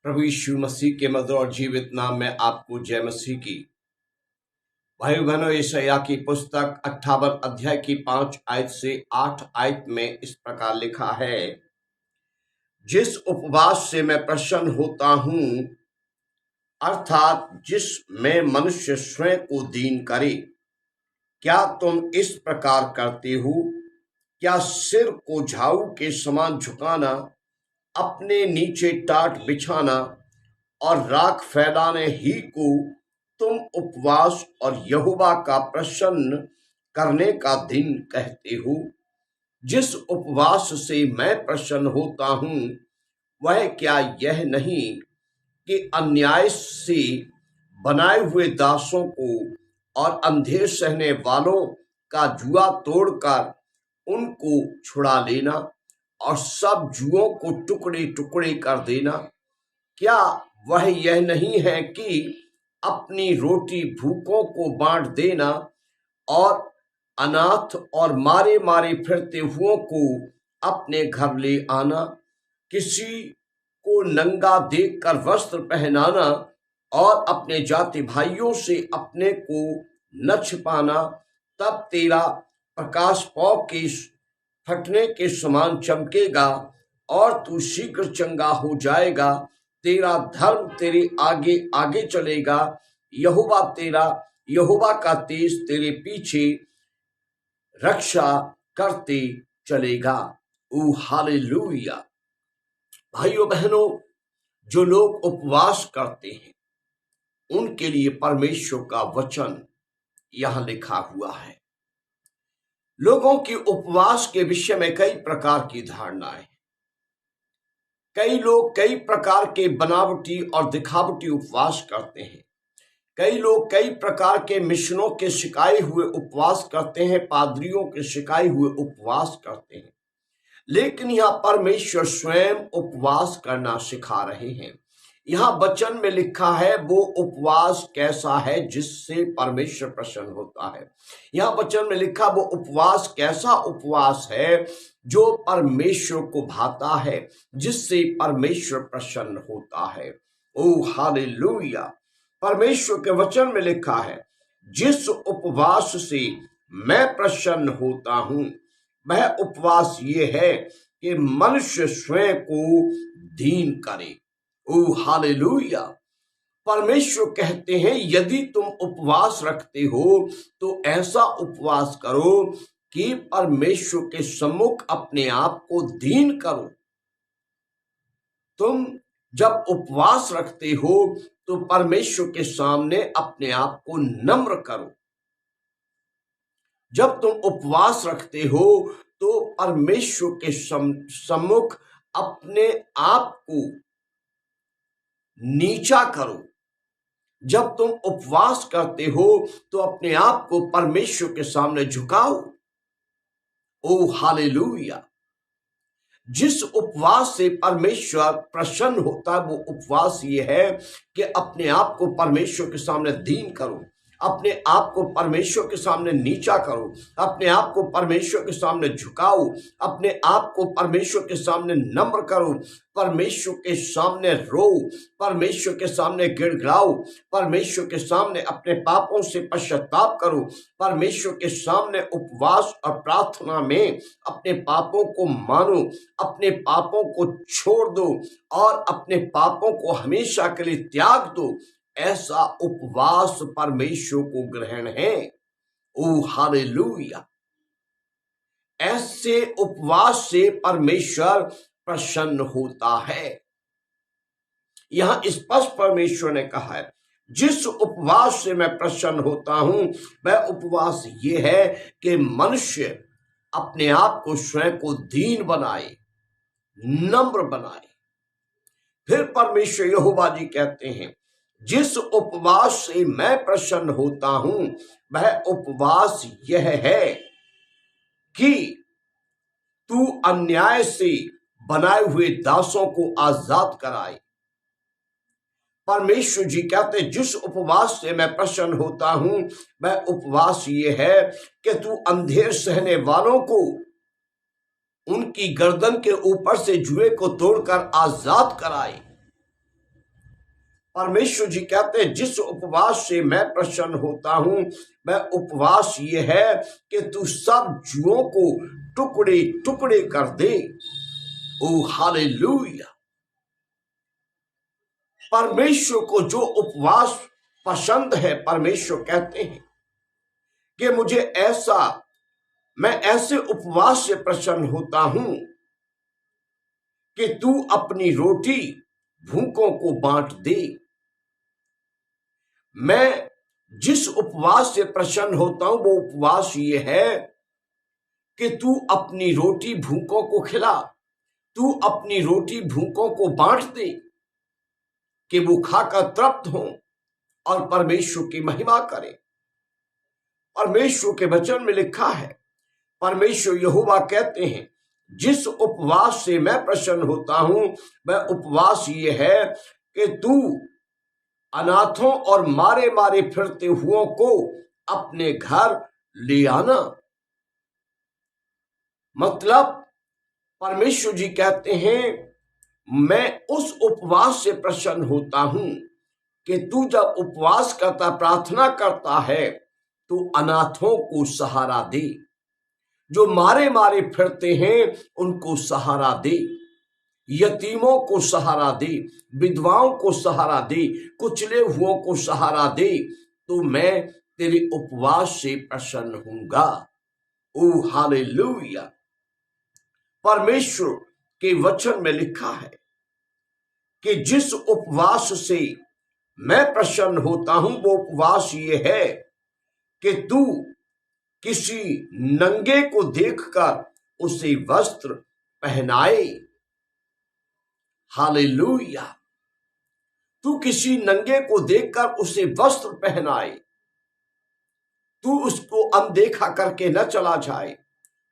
प्रभु यीशु मसीह के मधुर और जीवित नाम में आपको जय मसीह की। भाई बहनों, यशायाह की पुस्तक 58 अध्याय की 5 आयत से 8 आयत में इस प्रकार लिखा है, जिस उपवास से मैं प्रसन्न होता हूं, अर्थात जिसमें मनुष्य स्वयं को दीन करे, क्या तुम इस प्रकार करते हो? क्या सिर को झाऊ के समान झुकाना, अपने नीचे टाट बिछाना और राख फैलाने ही को तुम उपवास और यहोवा का प्रसन्न करने का दिन कहते हो? जिस उपवास से मैं प्रसन्न होता हूं, वह क्या यह नहीं कि अन्याय से बनाए हुए दासों को और अंधेर सहने वालों का जुआ तोड़कर उनको छुड़ा लेना और सब जुओं को टुकड़े टुकड़े कर देना? क्या वह यह नहीं है कि अपनी रोटी भूखों को बांट देना और अनाथ और मारे मारे फिरते हुओं को अपने घर ले आना, किसी को नंगा देखकर वस्त्र पहनाना और अपने जाति भाइयों से अपने को न छिपाना? तब तेरा प्रकाश पौ के फटने के समान चमकेगा और तू शीघ्र चंगा हो जाएगा। तेरा धर्म तेरे आगे आगे चलेगा, यहोवा का तेज तेरे पीछे रक्षा करते चलेगा। ओ हालेलुया। भाइयों बहनों, जो लोग उपवास करते हैं उनके लिए परमेश्वर का वचन यहां लिखा हुआ है। लोगों की उपवास के विषय में कई प्रकार की धारणाएं, कई लोग कई प्रकार के बनावटी और दिखावटी उपवास करते हैं। कई लोग कई प्रकार के मिशनों के सिखाए हुए उपवास करते हैं, पादरियों के सिखाए हुए उपवास करते हैं। लेकिन यहां परमेश्वर स्वयं उपवास करना सिखा रहे हैं। यहां वचन में लिखा है वो उपवास कैसा है जिससे परमेश्वर प्रसन्न होता है। यहां वचन में लिखा वो उपवास कैसा उपवास है जो परमेश्वर को भाता है, जिससे परमेश्वर प्रसन्न होता है। ओ हालेलुया। परमेश्वर के वचन में लिखा है, जिस उपवास से मैं प्रसन्न होता हूं, वह उपवास ये है कि मनुष्य स्वयं को दीन करे। ओ हालेलुया। परमेश्वर कहते हैं, यदि तुम उपवास रखते हो तो ऐसा उपवास करो कि परमेश्वर के सम्मुख अपने आप को दीन करो। तुम जब उपवास रखते हो तो परमेश्वर के सामने अपने आप को नम्र करो। जब तुम उपवास रखते हो तो परमेश्वर के सम्मुख अपने आप को नीचा करो। जब तुम उपवास करते हो तो अपने आप को परमेश्वर के सामने झुकाओ। ओ हालेलुया। जिस उपवास से परमेश्वर प्रसन्न होता है वो उपवास ये है कि अपने आप को परमेश्वर के सामने दीन करो, अपने आप को परमेश्वर के सामने नीचा करो, अपने आप को परमेश्वर के सामने झुकाओ, अपने आप को परमेश्वर के सामने नम्र करो, परमेश्वर के सामने रो, परमेश्वर के सामने गिड़गिड़ाओ, परमेश्वर के सामने अपने पापों से पश्चाताप करो, परमेश्वर के सामने उपवास और प्रार्थना में अपने पापों को मानो, अपने पापों को छोड़ दो और अपने पापों को हमेशा के लिए त्याग दो। ऐसा उपवास परमेश्वर को ग्रहण है। ओ हालेलुया। ऐसे उपवास से परमेश्वर प्रसन्न होता है। यहां स्पष्ट परमेश्वर ने कहा है, जिस उपवास से मैं प्रसन्न होता हूं, वह उपवास ये है कि मनुष्य अपने आप को स्वयं को दीन बनाए, नम्र बनाए। फिर परमेश्वर यहोवा जी कहते हैं, जिस उपवास से मैं प्रसन्न होता हूं, वह उपवास यह है कि तू अन्याय से बनाए हुए दासों को आजाद कराए। परमेश्वर जी कहते, जिस उपवास से मैं प्रसन्न होता हूं, वह उपवास ये है कि तू अंधेर सहने वालों को उनकी गर्दन के ऊपर से जुए को तोड़कर आजाद कराए। परमेश्वर जी कहते हैं जिस उपवास से मैं प्रसन्न होता हूं वह उपवास ये है कि तू सब जुओं को टुकड़े टुकड़े कर दे। ओ हालेलुया। परमेश्वर को जो उपवास पसंद है, परमेश्वर कहते हैं कि मैं ऐसे उपवास से प्रसन्न होता हूं कि तू अपनी रोटी भूखों को बांट दे। मैं जिस उपवास से प्रसन्न होता हूं वो उपवास ये है कि तू अपनी रोटी भूखों को खिला, तू अपनी रोटी भूखों को बांट दे कि वो खाकर तृप्त हो और परमेश्वर की महिमा करें। परमेश्वर के वचन में लिखा है, परमेश्वर यहोवा कहते हैं जिस उपवास से मैं प्रसन्न होता हूं वह उपवास ये है कि तू अनाथों और मारे मारे फिरते हुओं को अपने घर ले आना। मतलब परमेश्वर जी कहते हैं मैं उस उपवास से प्रसन्न होता हूं कि तू जब उपवास करता, प्रार्थना करता है, तो अनाथों को सहारा दे, जो मारे मारे फिरते हैं उनको सहारा दे, यतीमों को सहारा दे, विधवाओं को सहारा दे, कुचले हुओं को सहारा दे, तो मैं तेरे उपवास से प्रसन्न होऊंगा। ओ हालेलुया। परमेश्वर के वचन में लिखा है कि जिस उपवास से मैं प्रसन्न होता हूं वो उपवास ये है कि तू किसी नंगे को देखकर उसे वस्त्र पहनाए। हालेलुया। तू किसी नंगे को देखकर उसे वस्त्र पहनाए, तू उसको अनदेखा करके न चला जाए,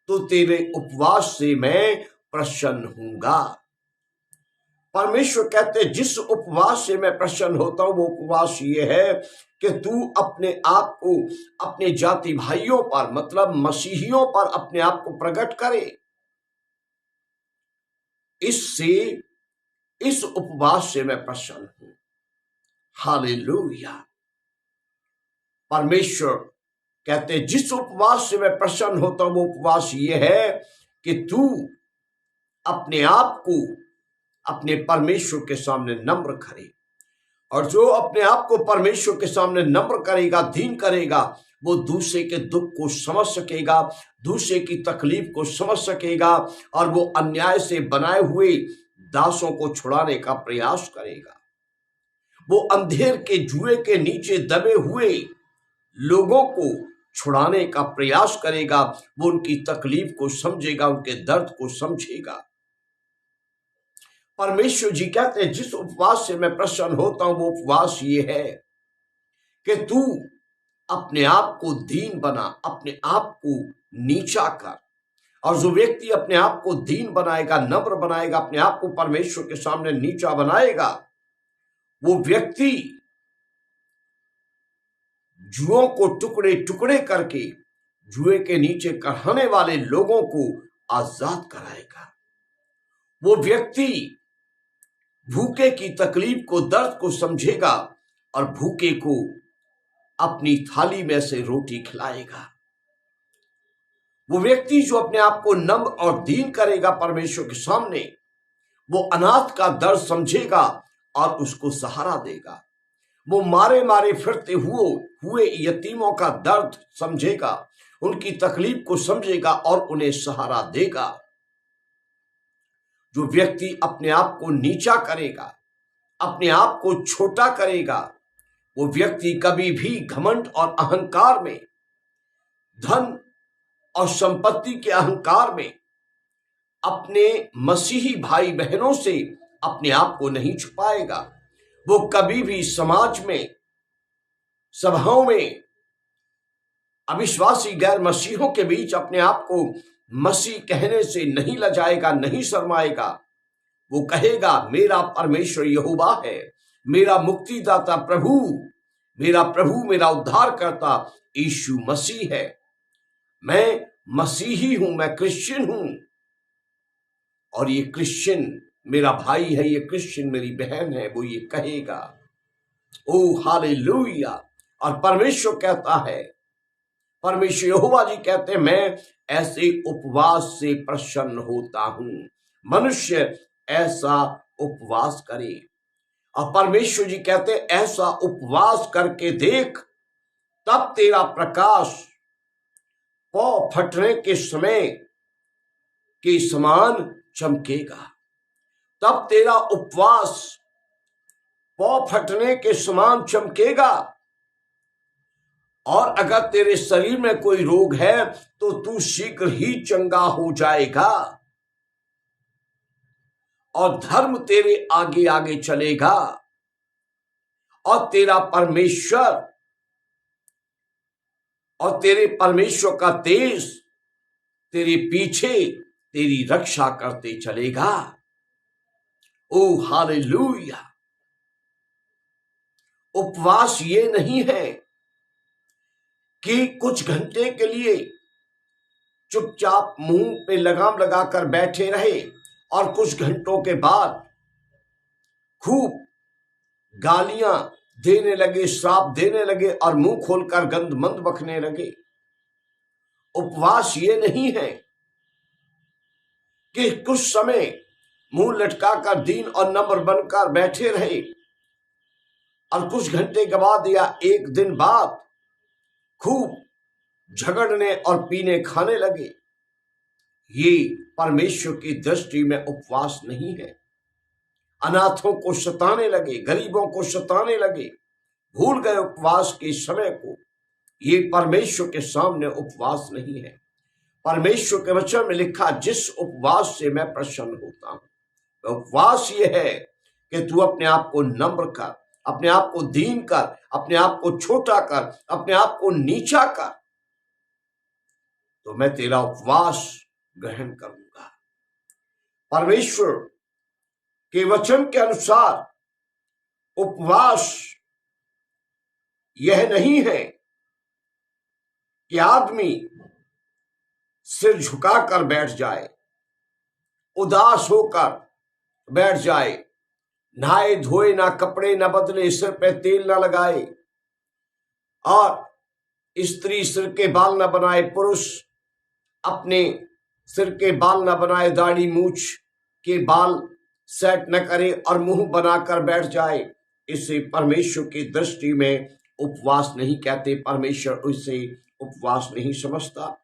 तो तेरे उपवास से मैं प्रसन्न होऊंगा। परमेश्वर कहते हैं जिस उपवास से मैं प्रसन्न होता हूं वो उपवास ये है कि तू अपने आप को अपने जाति भाइयों पर, मतलब मसीहियों पर अपने आप को प्रकट करे। इस उपवास से मैं प्रसन्न हूं। हालेलुया। परमेश्वर कहते हैं जिस उपवास से मैं प्रसन्न होता हूं वो उपवास ये है कि तू अपने आप को अपने परमेश्वर के सामने नम्र करे, और जो अपने आप को परमेश्वर के सामने नम्र करेगा, दीन करेगा, वो दूसरे के दुख को समझ सकेगा, दूसरे की तकलीफ को समझ सकेगा, और वो अन्याय से बनाए हुए दासों को छुड़ाने का प्रयास करेगा। वो अंधेर के जुए के नीचे दबे हुए लोगों को छुड़ाने का प्रयास करेगा। वो उनकी तकलीफ को समझेगा, उनके दर्द को समझेगा। परमेश्वर जी कहते हैं जिस उपवास से मैं प्रसन्न होता हूं वो उपवास ये है कि तू अपने आप को दीन बना, अपने आप को नीचा कर। और जो व्यक्ति अपने आप को दीन बनाएगा, नम्र बनाएगा, अपने आप को परमेश्वर के सामने नीचा बनाएगा, वो व्यक्ति जुओं को टुकड़े टुकड़े करके जुए के नीचे कहने वाले लोगों को आजाद कराएगा। वो व्यक्ति भूखे की तकलीफ को, दर्द को समझेगा और भूखे को अपनी थाली में से रोटी खिलाएगा। वो व्यक्ति जो अपने आप को नम्र और दीन करेगा परमेश्वर के सामने, वो अनाथ का दर्द समझेगा और उसको सहारा देगा। वो मारे मारे फिरते हुए यतीमों का दर्द समझेगा, उनकी तकलीफ को समझेगा और उन्हें सहारा देगा। जो व्यक्ति अपने आप को नीचा करेगा, अपने आप को छोटा करेगा, वो व्यक्ति कभी भी घमंड और अहंकार में, धन और संपत्ति के अहंकार में अपने मसीही भाई बहनों से अपने आप को नहीं छुपाएगा। वो कभी भी समाज में, सभाओं में, अविश्वासी गैर मसीहों के बीच अपने आप को मसीह कहने से नहीं लजाएगा, नहीं शर्माएगा। वो कहेगा मेरा परमेश्वर यहोवा है, मेरा मुक्तिदाता प्रभु, मेरा उद्धारकर्ता यीशु मसीह है। मैं मसीही हूं, मैं क्रिश्चियन हूं, और ये क्रिश्चियन मेरा भाई है, ये क्रिश्चियन मेरी बहन है। वो ये कहेगा। ओ हालेलुया। और परमेश्वर कहता है, परमेश्वर यहोवा जी कहते हैं, मैं ऐसे उपवास से प्रसन्न होता हूं। मनुष्य ऐसा उपवास करे। और परमेश्वर जी कहते हैं, ऐसा उपवास करके देख, तब तेरा प्रकाश पौ फटने के समय के समान चमकेगा। तब तेरा उपवास पौ फटने के समान चमकेगा। और अगर तेरे शरीर में कोई रोग है तो तू शीघ्र ही चंगा हो जाएगा और धर्म तेरे आगे आगे चलेगा और तेरा परमेश्वर और तेरे परमेश्वर का तेज तेरे पीछे तेरी रक्षा करते चलेगा। ओ हालेलुया। उपवास ये नहीं है कि कुछ घंटे के लिए चुपचाप मुंह पे लगाम लगाकर बैठे रहे और कुछ घंटों के बाद खूब गालियां देने लगे, श्राप देने लगे और मुंह खोलकर गंद मंद बकने लगे। उपवास ये नहीं है कि कुछ समय मुंह लटकाकर दीन और नम्र बनकर बैठे रहे और कुछ घंटे के बाद या एक दिन बाद खूब झगड़ने और पीने खाने लगे। ये परमेश्वर की दृष्टि में उपवास नहीं है। अनाथों को सताने लगे, गरीबों को सताने लगे, भूल गए उपवास के समय को। ये परमेश्वर के सामने उपवास नहीं है। परमेश्वर के वचन में लिखा, जिस उपवास से मैं प्रसन्न होता हूं। उपवास ये है कि तू अपने आप को नम्र कर, अपने आप को दीन कर, अपने आप को छोटा कर, अपने आप को नीचा कर, तो मैं तेरा उपवास ग्रहण करूंगा। परमेश्वर के वचन के अनुसार उपवास यह नहीं है कि आदमी सिर झुकाकर बैठ जाए, उदास होकर बैठ जाए, नहाए धोए ना, कपड़े ना बदले, सिर पे तेल ना लगाए और स्त्री सिर के बाल ना बनाए, पुरुष अपने सिर के बाल ना बनाए, दाढ़ी मूछ के बाल सेट न करे और मुंह बनाकर बैठ जाए। इसे परमेश्वर की दृष्टि में उपवास नहीं कहते। परमेश्वर इसे उपवास नहीं समझता।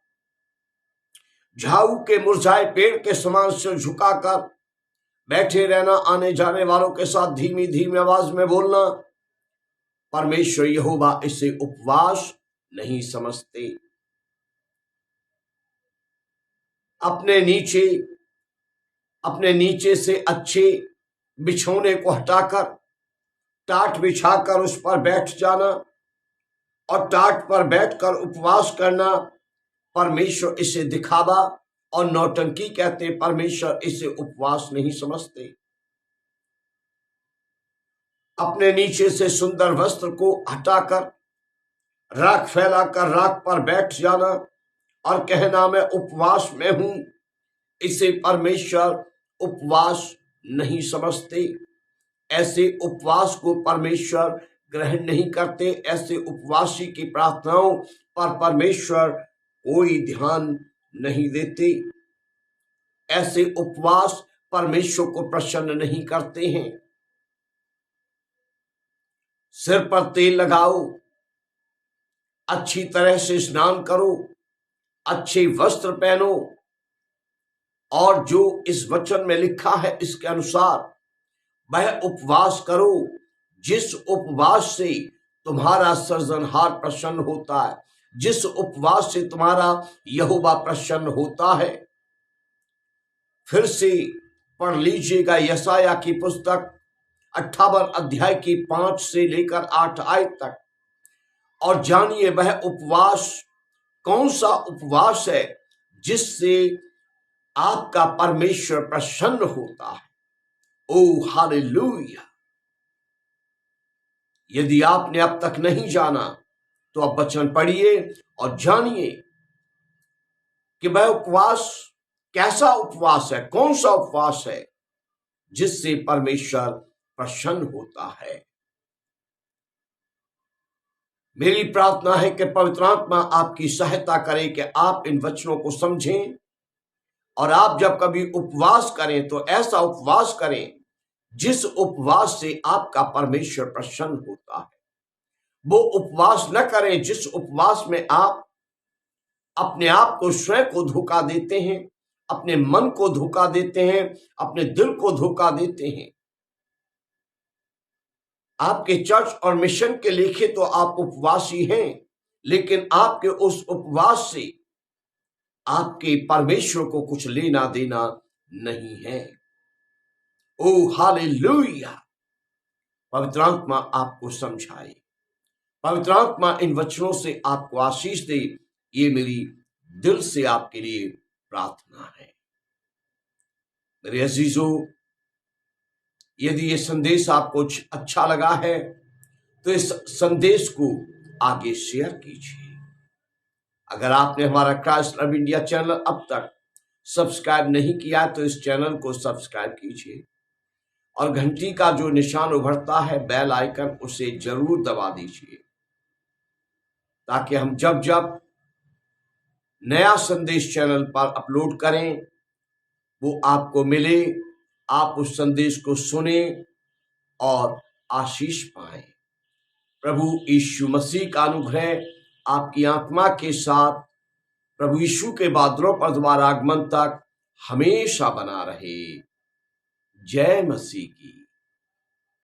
झाऊ के मुरझाए पेड़ के समान सिर झुकाकर बैठे रहना, आने जाने वालों के साथ धीमी धीमी आवाज में बोलना, परमेश्वर यहोवा इसे उपवास नहीं समझते। अपने नीचे से अच्छे बिछौने को हटाकर टाट बिछाकर उस पर बैठ जाना और टाट पर बैठकर उपवास करना, परमेश्वर इसे दिखावा और नौटंकी कहते। परमेश्वर इसे उपवास नहीं समझते। अपने नीचे से सुंदर वस्त्र को हटाकर राख फैलाकर राख पर बैठ जाना और कहना मैं उपवास में हूं, इसे परमेश्वर उपवास नहीं समझते। ऐसे उपवास को परमेश्वर ग्रहण नहीं करते। ऐसे उपवासी की प्रार्थनाओं पर परमेश्वर कोई ध्यान नहीं देते। ऐसे उपवास परमेश्वर को प्रसन्न नहीं करते हैं। सिर पर तेल लगाओ, अच्छी तरह से स्नान करो, अच्छे वस्त्र पहनो और जो इस वचन में लिखा है इसके अनुसार वह उपवास करो, जिस उपवास से तुम्हारा सृजनहार प्रसन्न होता है, जिस उपवास से तुम्हारा यहोवा प्रसन्न होता है। फिर से पढ़ लीजिएगा यशायाह की पुस्तक 58 अध्याय की 5 से लेकर 8 आयत तक और जानिए वह उपवास कौन सा उपवास है जिससे आपका परमेश्वर प्रसन्न होता है। ओ हालेलुया। यदि आपने अब तक नहीं जाना तो अब वचन पढ़िए और जानिए कि वह उपवास कैसा उपवास है, कौन सा उपवास है जिससे परमेश्वर प्रसन्न होता है। मेरी प्रार्थना है कि पवित्र आत्मा आपकी सहायता करे कि आप इन वचनों को समझें, और आप जब कभी उपवास करें तो ऐसा उपवास करें जिस उपवास से आपका परमेश्वर प्रसन्न होता है। वो उपवास न करें जिस उपवास में आप अपने आप को, स्वयं को धोखा देते हैं, अपने मन को धोखा देते हैं, अपने दिल को धोखा देते हैं। आपके चर्च और मिशन के लेखे तो आप उपवासी हैं, लेकिन आपके उस उपवास से आपके परमेश्वर को कुछ लेना देना नहीं है। ओ हालेलुया। पवित्र आत्मा आपको समझाए, पवित्र आत्मा इन वचनों से आपको आशीष दे, ये मेरी दिल से आपके लिए प्रार्थना है। मेरे अजीजों, यदि ये संदेश आपको अच्छा लगा है तो इस संदेश को आगे शेयर कीजिए। अगर आपने हमारा क्राइस्ट लव इंडिया चैनल अब तक सब्सक्राइब नहीं किया तो इस चैनल को सब्सक्राइब कीजिए, और घंटी का जो निशान उभरता है बेल आइकन, उसे जरूर दबा दीजिए, ताकि हम जब जब नया संदेश चैनल पर अपलोड करें वो आपको मिले, आप उस संदेश को सुने और आशीष पाएं। प्रभु यीशु मसीह का अनुग्रह आपकी आत्मा के साथ प्रभु यीशु के बादलों पर दोबारा आगमन तक हमेशा बना रहे। जय मसीह की।